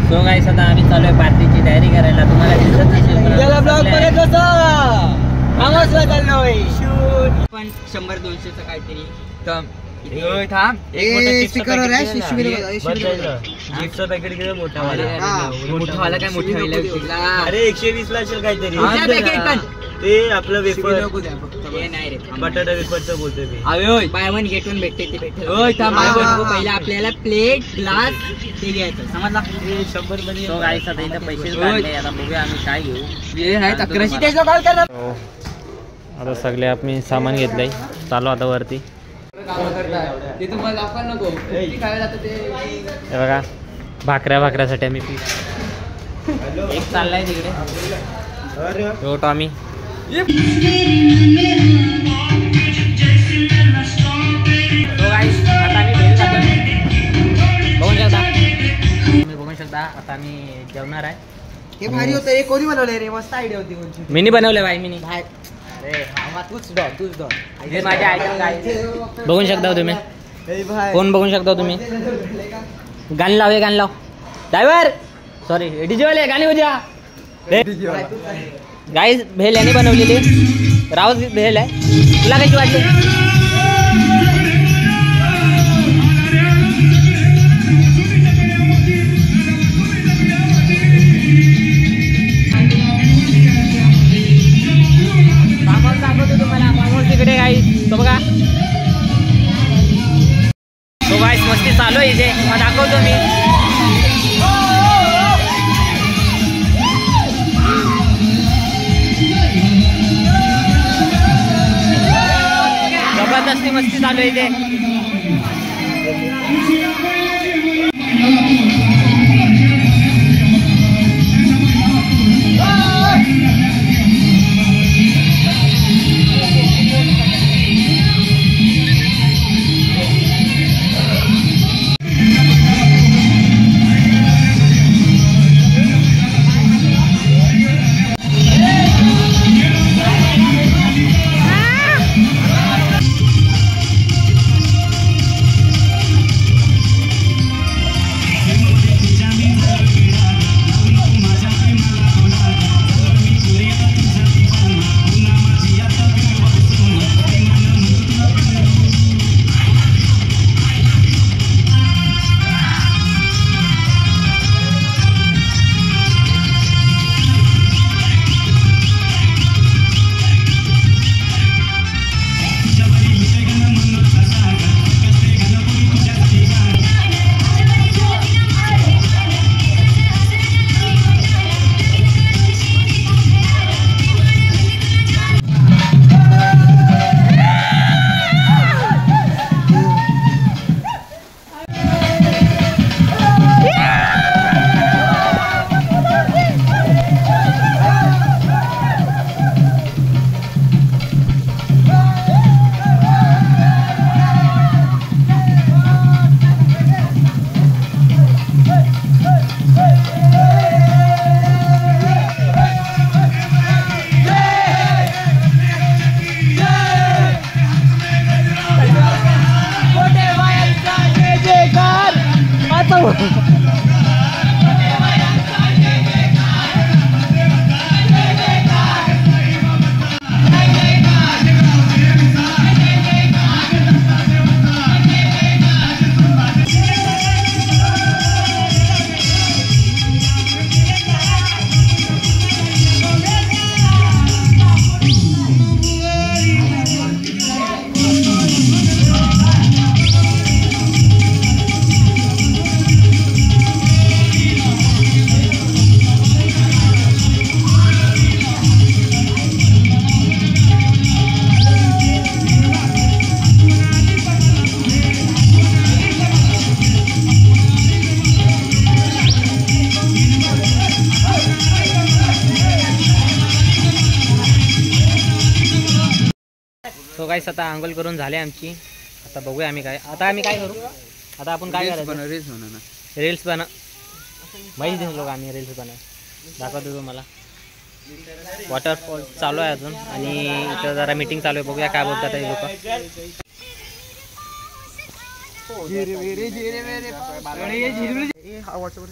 So guys आता आम्ही चालू आहे पार्टीची तयारी करायला. तुम्हाला दिसत असेल त्याला ब्लॉग बघत होता आवाजला चाललोय शूट पण 100-200चं काहीतरी थांब चिप्सचा पॅकेट किती मोठा मोठावाला काय मोठा अरे 120 ला असेल काहीतरी ते आपलं वेफर बटाटा वेफरचं बोलतोय मी. अरे बाय वन गेट वन भेटते ते भेटते पहिला आपल्याला प्लेट ग्लास ते घ्यायचं समजला. 100 मध्ये तो गाईस आता इथं पैसे काढले. आता बघूया आम्ही काय घेऊ. हे आहे 1100 त्याचा कॉल करा. आता सगळे आम्ही सामान घेतलंय. चालू आता वरती. ते तुम्हाला दाखवायला नको काय जातं ते. हे बघा भाकऱ्यासाठी आम्ही एक चाललाय तिकडे तो टॉमी. बघू शकता आता आम्ही जेवणार आहे. हे भारी होतं. हे कोणी बनवलंय रे? मस्त आयडिया होती. मिनी बनवलंय बाई मिनी. हे माझे आयटम काय बघू शकता तुम्ही. कोण बघू शकता तुम्ही. गाणी लाव गाणी लाव ड्रायव्हर सॉरी डीजे वाले गाणी उद्या. गाईस भेल याने बनवलेली. रावत भेल आहे. तुला कशी वाटली. तिकडे गाईस तो बघा. तो गाईस मस्ती चालू आहे इथे. मग दाखवतो मी. जबरदस्ती मस्ती चालू आहे इथे. तो गाईस आता आंघोळ करून झाले आमची. आता बघूया आम्ही काय. आता आम्ही काय करू. आता आपण काय करायचं. रील्स बनव माहिती दे लोक. आम्ही रील्स बनव दाखवतो तुम्हाला. वॉटरफॉल चालू आहे अजून आणि इथं जरा मीटिंग चालू आहे. बघूया काय बोलतात हे लोक.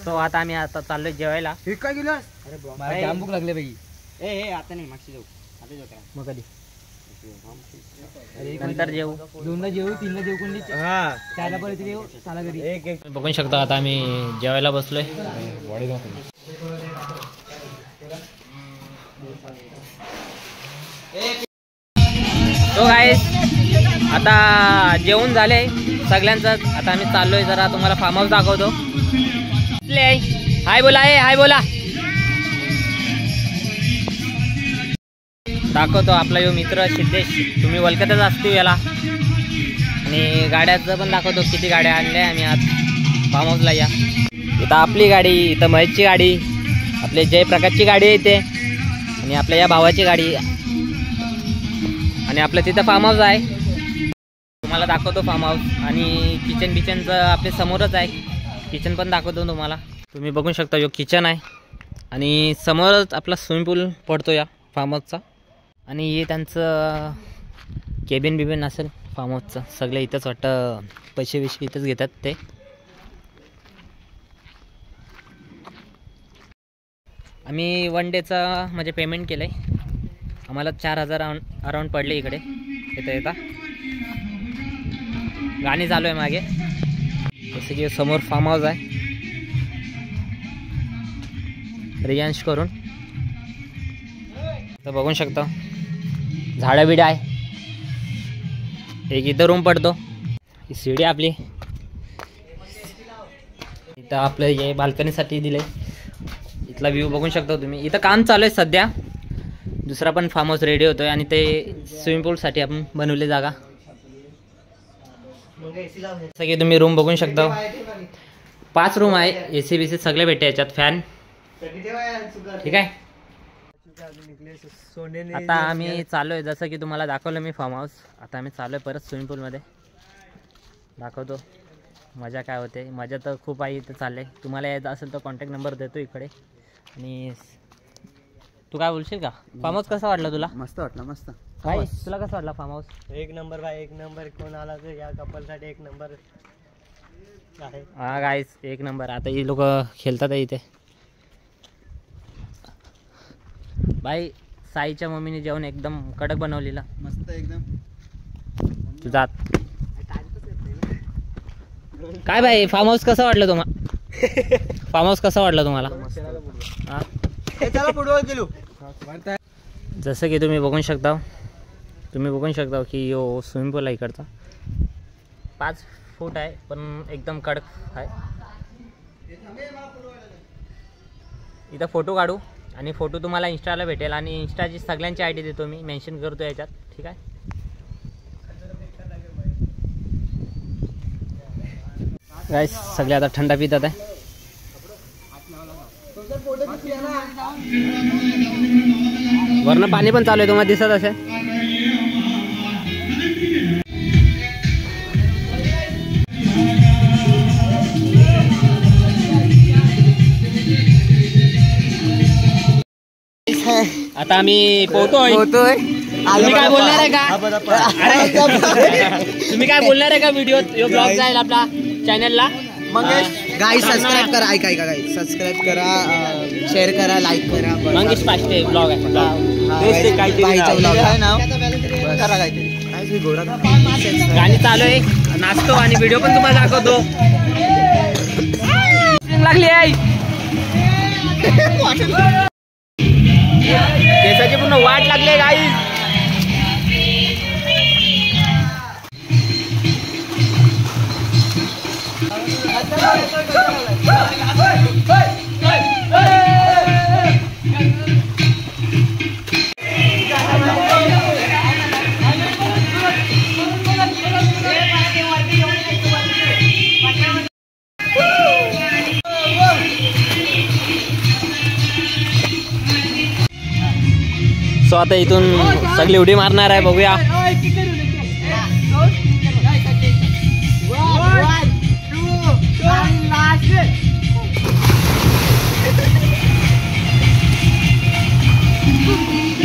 तो आता आम्ही आता चाललोय जेवायला. काय गेलं? जाम भूक लागले बाई. आता नाही मागची जाऊ. आता जाऊ. मग कधी नंतर जेवू. 2ला जेवू, 3ला जेवू, कोणी 4ला परत येऊ. चला घरी. बघू शकता आता आम्ही जेवायला बसलोय. तो गाईस आता जेवण झाले सगळ्यांचं. आता आम्ही चाललोय जरा तुम्हाला फार्म हाऊस दाखवतो. हाय बोला. हाय बोला. दाखवतो आपला यो मित्र सिद्धेश. तुम्ही ओळखतच असतील याला. आणि गाड्याचं पण दाखवतो किती गाड्या आणल्या आम्ही आज फार्म हाऊसला. या इथं आपली गाडी, इथं महेशची गाडी, आपले जयप्रकाशची गाडी आहे इथे, आणि आपल्या या भावाची गाडी, आणि आपलं तिथं फार्म हाऊस आहे. तुम्हाला दाखवतो फार्म हाऊस. आणि किचन बिचनचं आपल्या समोरच आहे. किचन पण दाखवतो तुम्हाला. तुम्ही बघू शकता यो किचन आहे आणि समोरच आपला स्विमिंग पूल पडतो या फार्म हाऊसचा. आणि हे त्यांचं केबिन बिबिन असेल फार्म हाऊसचं. सगळे इथंच वाटतं पैसे बिशे इथंच घेतात ते. आम्ही 1 डेचा म्हणजे पेमेंट केलं आहे. आम्हाला 4000 अराऊंड पडले इकडे येता. गाणी चालू आहे मागे. जसं की समोर फार्म हाऊस आहे रियांश करून. तर बघू शकता झाडं बिडं आहे. एक इथं रूम पडतो. ही सीडी आपली. इथं आपलं हे बाल्कनीसाठी दिले. इथला व्ह्यू बघू शकता तुम्ही. इथं काम चालू आहे सध्या. दुसरा पण फार्म हाऊस रेडी होतोय आणि ते स्विमिंग पूलसाठी आपण बनवली जागा. जसं की तुम्ही रूम बघू शकता. 5 रूम आहे. AC बीसी सगळे भेटते याच्यात. फॅन ठीक आहे. आता आम्ही चालू आहे जसं की तुम्हाला दाखवलं मी फार्म हाऊस. आता आम्ही चालू आहे परत स्विमिंग पूलमध्ये. दाखवतो मजा काय होते. मजा तर खूप आहे. इथं चाललं आहे. तुम्हाला यायचं असेल तर कॉन्टॅक्ट नंबर देतो इकडे. आणि तू काय बोलशील का? फार्म हाऊस कसा वाटला तुला? मस्त वाटला. मस्त. भाई तुला कसं वाटला फार्म हाऊस? एक नंबर भाई. एक नंबर. कोण आला तर या कपलसाठी एक नंबर आहे. हा गाईस एक नंबर. आता ही लोक खेळतात आहे इथे. भाई साईच्या मम्मीने जेवण एकदम कडक बनवलेला. मस्त एकदम. तू जात काय भाई फार्म हाऊस कसं वाटलं तुम्हाला? फार्म हाऊस कसं वाटलं तुम्हाला? जसं की तुम्ही बघू शकता की यो स्विमिंग पूल आहे इकडचा. 5 फूट आहे पण एकदम कडक आहे. इथं फोटो काढू आणि फोटो तुम्हाला इंस्टाला भेटेल. आणि इंस्टाची सगळ्यांची ID देतो मी. मेन्शन करतो याच्यात. ठीक आहे. गाईस सगळे आता थंडा पितात आहे. वरनं पाणी पण चालू आहे. तुम्हाला दिसत असेल. आता आम्ही पोहतोय. तुम्ही काय बोलणार आहे का? तुम्ही काय बोलणार आहे का? व्हिडिओ ब्लॉग जाईल आपला चॅनलला. गाईस सबस्क्राईब करा. ऐका गाईस सबस्क्राईब करा, शेअर करा, लाईक करा. मंगेश पाष्टे ब्लॉग आहे. गाणी चालू आहे. नाचतो आणि व्हिडिओ पण तुम्हाला दाखवतो. लागली आहे केसाची पूर्ण वाट लागले गाईस. सो आता इथून सगळी उडी मारणार आहे. बघूया.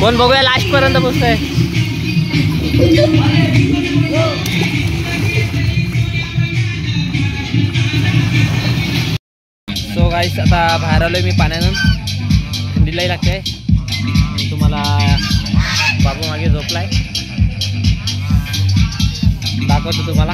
कोण बघूया लास्ट पर्यंत पोहोचतंय. गाईस आता बाहेर आलोय मी पाण्यातून, थंडीलाही लागते. तुम्हाला बाबू मागे झोपलाय, दाखवतो तुम्हाला.